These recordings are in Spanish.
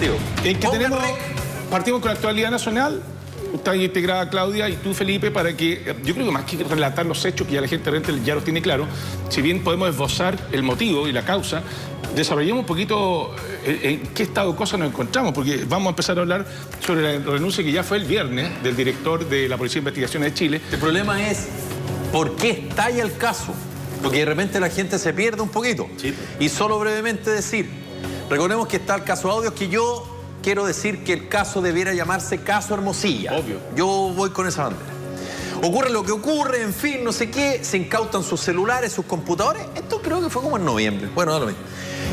serio. En que partimos con la actualidad nacional. Está ahí integrada Claudia y tú, Felipe, para que, yo creo que más que relatar los hechos, que ya la gente realmente ya los tiene claro, si bien podemos esbozar el motivo y la causa, desarrollemos un poquito en qué estado de cosas nos encontramos, porque vamos a empezar a hablar sobre la renuncia que ya fue el viernes del director de la Policía de Investigaciones de Chile. El problema es por qué estalla el caso, porque de repente la gente se pierde un poquito. Sí. Y solo brevemente decir, recordemos que está el caso Audios, que yo quiero decir que el caso debiera llamarse caso Hermosilla. Obvio. Yo voy con esa bandera. Ocurre lo que ocurre, en fin, no sé qué, se incautan sus celulares, sus computadores. Esto creo que fue como en noviembre. Bueno, da lo mismo.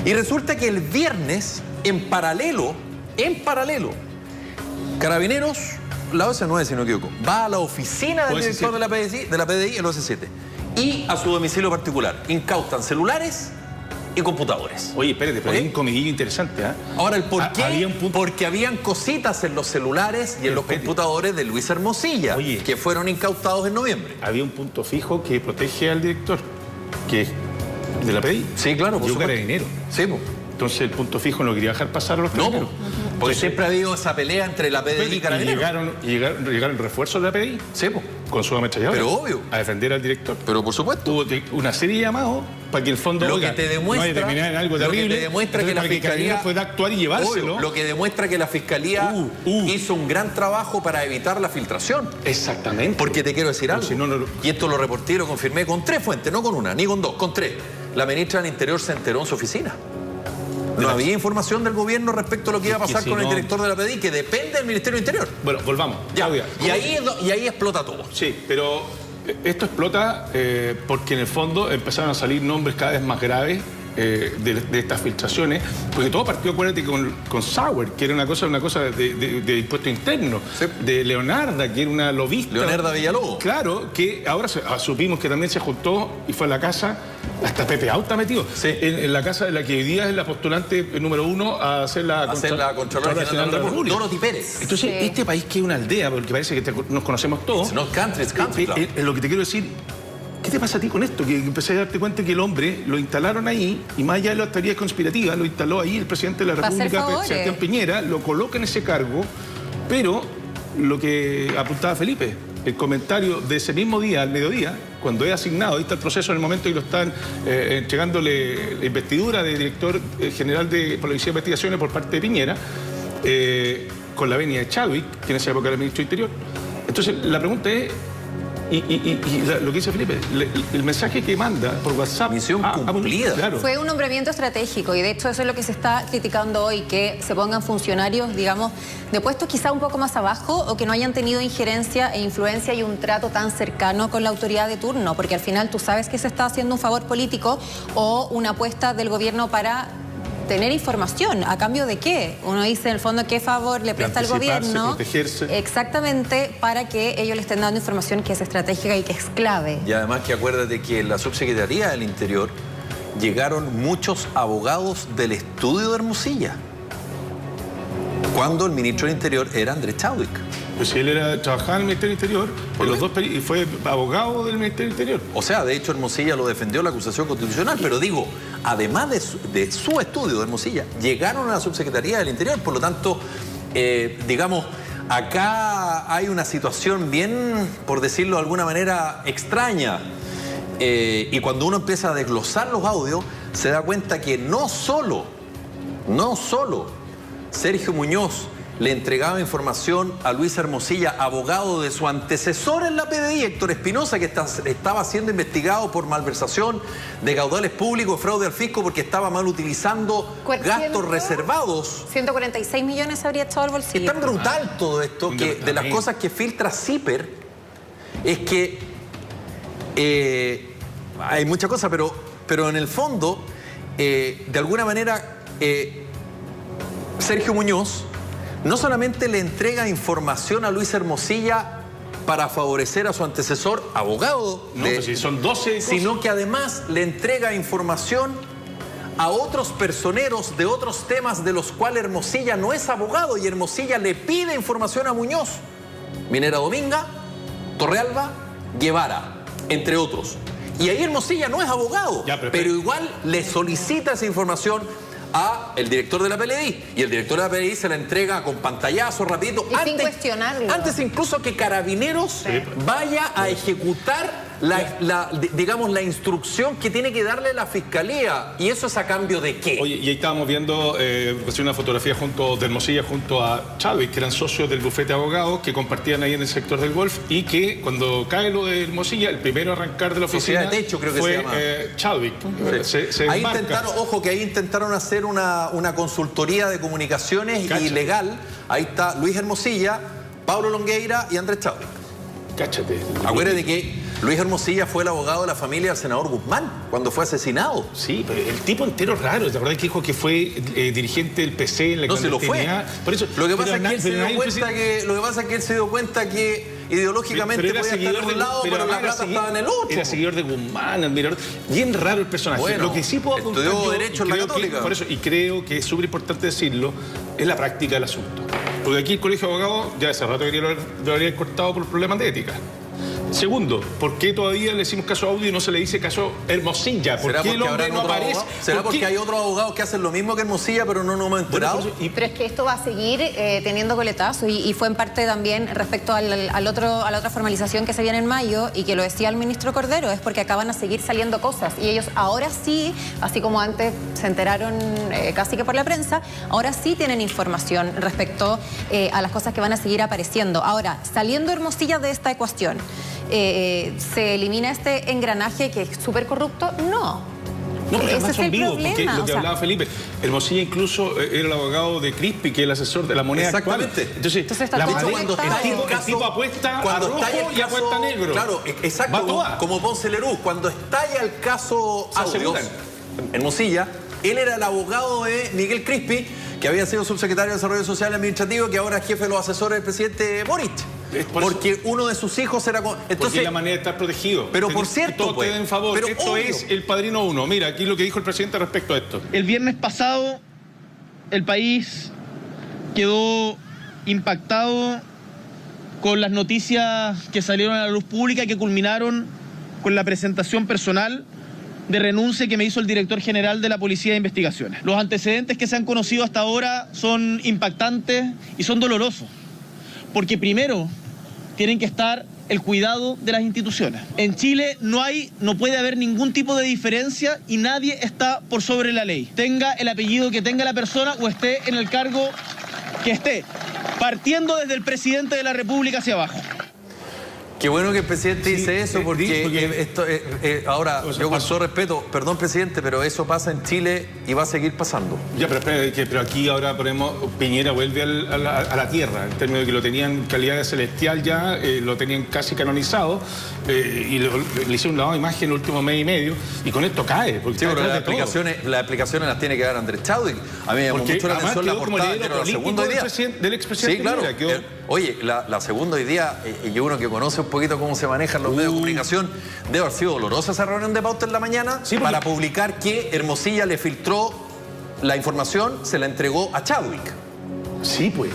Y resulta que el viernes, en paralelo, Carabineros, la OS9 si no me equivoco, va a la oficina del director de la PDI, el OS7, y a su domicilio particular. Incautan celulares y computadores. Oye, espérate, pero hay un comidillo interesante, ¿eh? Ahora, ¿el por qué? Porque habían cositas en los celulares y en los computadores de Luis Hermosilla, que fueron incautados en noviembre. Había un punto fijo que protege al director, que es de la PDI. Sí, claro, por supuesto. Carabinero. Sí, pues. Entonces el punto fijo no quería dejar pasar a los carabineros. No, porque siempre ha habido esa pelea entre la PDI y Carabineros. Llegaron refuerzos de la PDI. Sí, pues. Con su ametralladora. Pero obvio. A defender al director. Pero por supuesto. Hubo una serie de llamados para que el fondo lo que te demuestra, no terminar en algo terrible. Lo que te demuestra que la Fiscalía puede actuar y llevárselo. Obvio, lo que demuestra que la Fiscalía hizo un gran trabajo para evitar la filtración. Exactamente. Porque te quiero decir algo. Si no, y esto lo reporté y lo confirmé con 3 fuentes, no con una, ni con 2, con 3. La ministra del Interior se enteró en su oficina. No había información del gobierno respecto a lo que iba a pasar con el director de la PDI, que depende del Ministerio del Interior. Bueno, volvamos. Ya, y ahí explota todo. Sí, pero esto explota porque en el fondo empezaron a salir nombres cada vez más graves de estas filtraciones, porque todo partió, acuérdate, con Sauer, que era una cosa de impuesto interno, sí. De Leonarda, que era una lobista. Leonarda Villalobos. Claro, que ahora supimos que también se juntó y fue a la casa, hasta Pepe Auta metido, sí. En la casa de la que hoy día es la postulante número 1 a hacer la Contralora General de la República. Dorothy Pérez. Entonces, sí. Este país que es una aldea, porque parece que nos conocemos todos. No, country, claro. Lo que te quiero decir, ¿qué te pasa a ti con esto? Que empecé a darte cuenta que el hombre lo instalaron ahí, y más allá de las teorías conspirativas, lo instaló ahí el presidente de la República, Sebastián Piñera, lo coloca en ese cargo, pero lo que apuntaba Felipe, el comentario de ese mismo día, al mediodía, cuando es asignado, ahí está el proceso en el momento y lo están entregándole la investidura de director general de Policía de Investigaciones por parte de Piñera, con la venia de Chadwick, que en esa época era el ministro de Interior. Entonces, la pregunta es, lo que dice Felipe, el mensaje que manda por WhatsApp... Misión cumplida. Claro. Fue un nombramiento estratégico y de hecho eso es lo que se está criticando hoy, que se pongan funcionarios, digamos, de puestos quizá un poco más abajo o que no hayan tenido injerencia e influencia y un trato tan cercano con la autoridad de turno, porque al final tú sabes que se está haciendo un favor político o una apuesta del gobierno para tener información. ¿A cambio de qué? Uno dice, en el fondo, ¿qué favor le presta al gobierno? Protegerse. Exactamente, para que ellos le estén dando información que es estratégica y que es clave. Y además que acuérdate que en la Subsecretaría del Interior llegaron muchos abogados del estudio de Hermosilla, cuando el ministro del Interior era Andrés Chadwick. Pues si él trabajaba en el Ministerio del Interior, y fue abogado del Ministerio del Interior. O sea, de hecho Hermosilla lo defendió la acusación constitucional, pero digo, además de su estudio de Hermosilla, llegaron a la Subsecretaría del Interior, por lo tanto, digamos, acá hay una situación bien, por decirlo de alguna manera, extraña. Y cuando uno empieza a desglosar los audios, se da cuenta que no solo Sergio Muñoz le entregaba información a Luis Hermosilla, abogado de su antecesor en la PDI, Héctor Espinosa, que estaba siendo investigado por malversación de caudales públicos, fraude al fisco, porque estaba mal utilizando gastos reservados. 146 millones habría echado al bolsillo. Es tan brutal todo esto que de las cosas que filtra CIPER es que hay muchas cosas, pero en el fondo, de alguna manera, Sergio Muñoz no solamente le entrega información a Luis Hermosilla para favorecer a su antecesor, abogado, pues si son 12 sino que además le entrega información a otros personeros de otros temas de los cuales Hermosilla no es abogado, y Hermosilla le pide información a Muñoz. Minera Dominga, Torrealba, Guevara, entre otros. Y ahí Hermosilla no es abogado, pero igual le solicita esa información al director de la PLDI. Y el director de la PLDI se la entrega con pantallazo, rapidito. Y sin cuestionarlo. Antes incluso que Carabineros vaya a ejecutar digamos, la instrucción que tiene que darle la Fiscalía. ¿Y eso es a cambio de qué? Oye, y ahí estábamos viendo una fotografía de Hermosilla junto a Chadwick, que eran socios del bufete de abogados que compartían ahí en el sector del Golf, y que cuando cae lo de Hermosilla, el primero a arrancar de la oficina de techo, creo que fue se llama. Chadwick. Se ahí intentaron, ojo, que ahí intentaron hacer una consultoría de comunicaciones y legal. Ahí está Luis Hermosilla, Pablo Longueira y Andrés Chadwick. Cáchate. Acuérdate de que Luis Hermosilla fue el abogado de la familia del senador Guzmán cuando fue asesinado. Sí, pero el tipo entero raro. ¿Te acordás que dijo que fue dirigente del PC en la clandestinidad? Por eso, lo que pasa es que él se dio cuenta que ideológicamente podía estar en un lado, pero la plata estaba en el otro. Era seguidor de Guzmán, admirador. Bien raro el personaje. Bueno, lo que sí puedo apuntar estudió Derecho en la Católica. Por eso, y creo que es súper importante decirlo, es la práctica del asunto. Porque aquí el Colegio de Abogados ya hace rato que lo habría cortado por problemas de ética. Segundo, ¿por qué todavía le decimos caso Audio y no se le dice caso Hermosilla? ¿Por qué el hombre no aparece? ¿Será porque hay otros abogados que hacen lo mismo que Hermosilla, pero no nos hemos enterado? Pero es que esto va a seguir teniendo coletazo y fue en parte también respecto a la otra formalización que se viene en mayo, y que lo decía el ministro Cordero, es porque acaban a seguir saliendo cosas. Y ellos ahora sí, así como antes se enteraron casi que por la prensa, ahora sí tienen información respecto a las cosas que van a seguir apareciendo. Ahora, saliendo Hermosilla de esta ecuación, ¿se elimina este engranaje que es súper corrupto? No. No, pero ese es el problema. Porque lo que hablaba Felipe, Hermosilla incluso era el abogado de Crispi, que es el asesor de la moneda. Exactamente. Actual. Entonces está la moneda, cuando el tipo apuesta a rojo y apuesta a negro. Claro, exacto, como Ponce Lerú. Cuando estalla el caso Audios, Hermosilla, él era el abogado de Miguel Crispi, que había sido subsecretario de Desarrollo Social y Administrativo, que ahora es jefe de los asesores del presidente Boric. Porque uno de sus hijos era... Entonces, porque es la manera de estar protegido. Pero por cierto, todos te den favor. Pero esto es el padrino 1. Mira, aquí lo que dijo el presidente respecto a esto. El viernes pasado, el país quedó impactado con las noticias que salieron a la luz pública y que culminaron con la presentación personal de renuncia que me hizo el director general de la Policía de Investigaciones. Los antecedentes que se han conocido hasta ahora son impactantes y son dolorosos, porque primero tienen que estar el cuidado de las instituciones. En Chile no puede haber ningún tipo de diferencia y nadie está por sobre la ley. Tenga el apellido que tenga la persona o esté en el cargo que esté, partiendo desde el presidente de la República hacia abajo. Qué bueno que el presidente dice eso, porque esto, ahora, yo con todo respeto, perdón presidente, pero eso pasa en Chile y va a seguir pasando. Ya, pero aquí ahora ponemos, Piñera vuelve a la tierra, en términos de que lo tenían en calidad de celestial ya, lo tenían casi canonizado, y le hicieron un lavado de imagen el último mes y medio, y con esto cae. Porque sí, pero las explicaciones las tiene que dar Andrés Chadwick. A mí me llamó mucho la atención la portada de la segunda hoy día. Del expresidente. Sí, claro. Oye, la segunda hoy día, y uno que conoce un poquito cómo se manejan los medios de comunicación, debe haber sido dolorosa esa reunión de Pauta en la mañana, para publicar que Hermosilla le filtró la información, se la entregó a Chadwick. Sí, pues.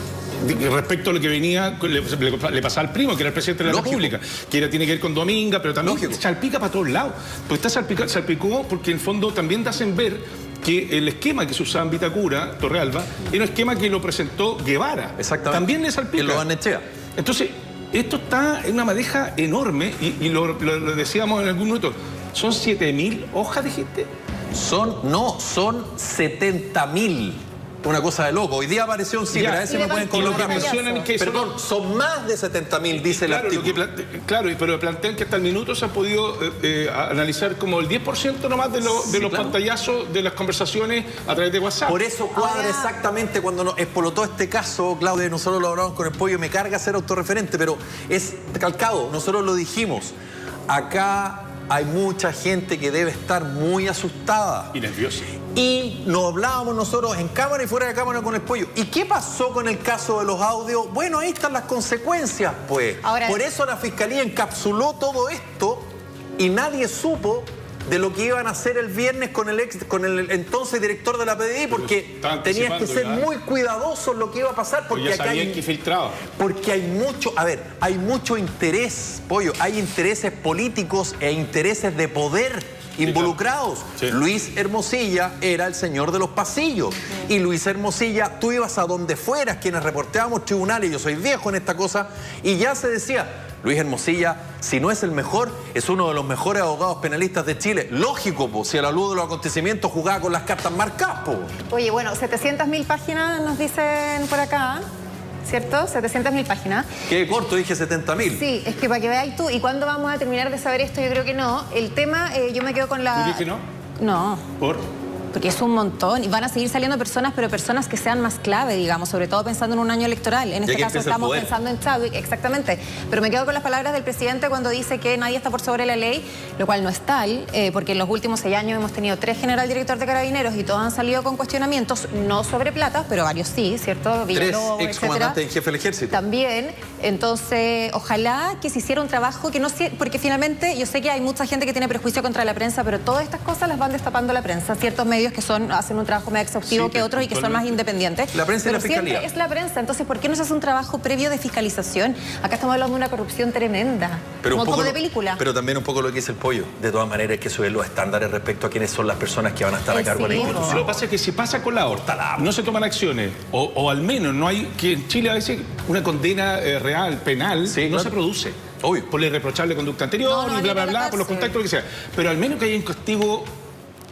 Respecto a lo que venía, le pasaba al primo, que era el presidente de la República, que tiene que ver con Dominga, pero también salpica para todos lados. Porque está salpicó porque en el fondo también te hacen ver que el esquema que se usaba en Vitacura, Torrealba, era un esquema que lo presentó Guevara. Exactamente. También le salpica. Que lo Barnechea. Entonces, esto está en una madeja enorme, y lo decíamos en algún minuto. ¿Son 7.000 hojas, dijiste? Son 70.000. Una cosa de loco. Hoy día apareció un cifra, a ver si me pueden colocar. Perdón, son más de 70.000, dice el artículo. Claro, pero plantean que hasta el minuto se ha podido analizar como el 10% nomás de los pantallazos de las conversaciones a través de WhatsApp. Por eso cuadra exactamente cuando nos explotó este caso, Claudia, y nosotros lo hablamos con el Pollo, me carga ser autorreferente, pero es calcado, nosotros lo dijimos. Acá hay mucha gente que debe estar muy asustada. Y nerviosa. Y nos hablábamos nosotros en cámara y fuera de cámara con el Pollo. ¿Y qué pasó con el caso de los audios? Bueno, ahí están las consecuencias, pues. Ahora, por eso la Fiscalía encapsuló todo esto y nadie supo de lo que iban a hacer el viernes con el entonces director de la PDI, porque tenías que ser muy cuidadoso en lo que iba a pasar, porque acá porque hay mucho, hay mucho interés, Pollo, hay intereses políticos e intereses de poder involucrados. Sí. Luis Hermosilla era el señor de los pasillos. Y Luis Hermosilla, tú ibas a donde fueras, quienes reporteábamos tribunales, yo soy viejo en esta cosa, y ya se decía, Luis Hermosilla, si no es el mejor, es uno de los mejores abogados penalistas de Chile. Lógico, po, si a la luz de los acontecimientos jugaba con las cartas marcadas, po. Oye, bueno, 700.000 páginas nos dicen por acá, ¿cierto? 700.000 páginas. Qué corto, dije 70.000. Sí, es que para que veáis tú, ¿y cuándo vamos a terminar de saber esto? Yo creo que no. El tema, yo me quedo con la... ¿Tú dices que no? No. ¿Por? Porque es un montón y van a seguir saliendo personas, pero personas que sean más clave, digamos, sobre todo pensando en un año electoral. En este caso estamos pensando en Chadwick, exactamente. Pero me quedo con las palabras del presidente cuando dice que nadie está por sobre la ley, lo cual no es tal, porque en los últimos 6 años hemos tenido 3 general director de Carabineros y todos han salido con cuestionamientos, no sobre plata, pero varios sí, ¿cierto? 3 excomandantes en jefe del ejército. También, entonces, ojalá que se hiciera un trabajo que no sea, porque finalmente yo sé que hay mucha gente que tiene prejuicio contra la prensa, pero todas estas cosas las van destapando la prensa, ciertos medios que hacen un trabajo más exhaustivo que otros y que son más independientes. La prensa y la fiscalía. Siempre es la prensa. Entonces, ¿por qué no se hace un trabajo previo de fiscalización? Acá estamos hablando de una corrupción tremenda. Pero como de película. Pero también un poco lo que dice el Pollo. De todas maneras, hay que subir los estándares respecto a quiénes son las personas que van a estar a cargo de la institución. Lo que pasa es que si pasa con la horta, no se toman acciones, o al menos no hay, que en Chile a veces una condena real, penal, no se produce. Obvio. Por la irreprochable conducta anterior y bla, bla, bla, por los contactos, lo que sea. Pero al menos que haya un castigo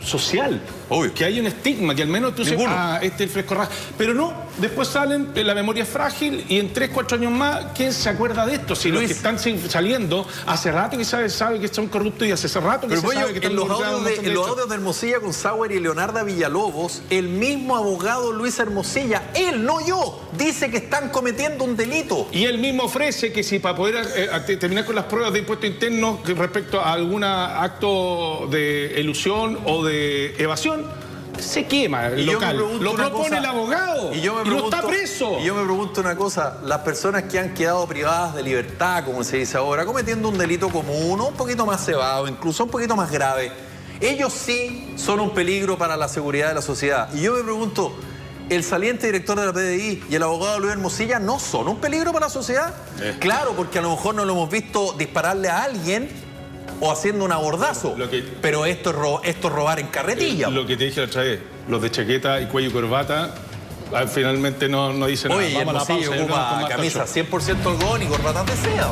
social. Obvio. Que haya un estigma, que al menos tú sepas, este es el fresco raja. Pero no, después salen, la memoria es frágil y en 3, 4 años más, ¿quién se acuerda de esto? Si Luis, los que están saliendo, hace rato que sabe que son corruptos y hace rato que pero sabe que en los audios de Hermosilla con Sauer y Leonarda Villalobos, el mismo abogado Luis Hermosilla, él, no yo, dice que están cometiendo un delito. Y él mismo ofrece que si para poder terminar con las pruebas de impuesto interno respecto a algún acto de elusión o de evasión, se quema el local. Lo propone el abogado y no está preso. Y yo me pregunto una cosa, las personas que han quedado privadas de libertad, como se dice ahora, cometiendo un delito común, un poquito más cebado, incluso un poquito más grave, ellos sí son un peligro para la seguridad de la sociedad. Y yo me pregunto, ¿el saliente director de la PDI y el abogado Luis Hermosilla no son un peligro para la sociedad? Claro, porque a lo mejor no lo hemos visto dispararle a alguien o haciendo un abordazo, pero esto es robar en carretilla. Lo que te dije la otra vez, los de chaqueta y cuello y corbata, finalmente no dicen nada. Oye, Hermosillo ocupa camisa 100% algodón y corbata de seda.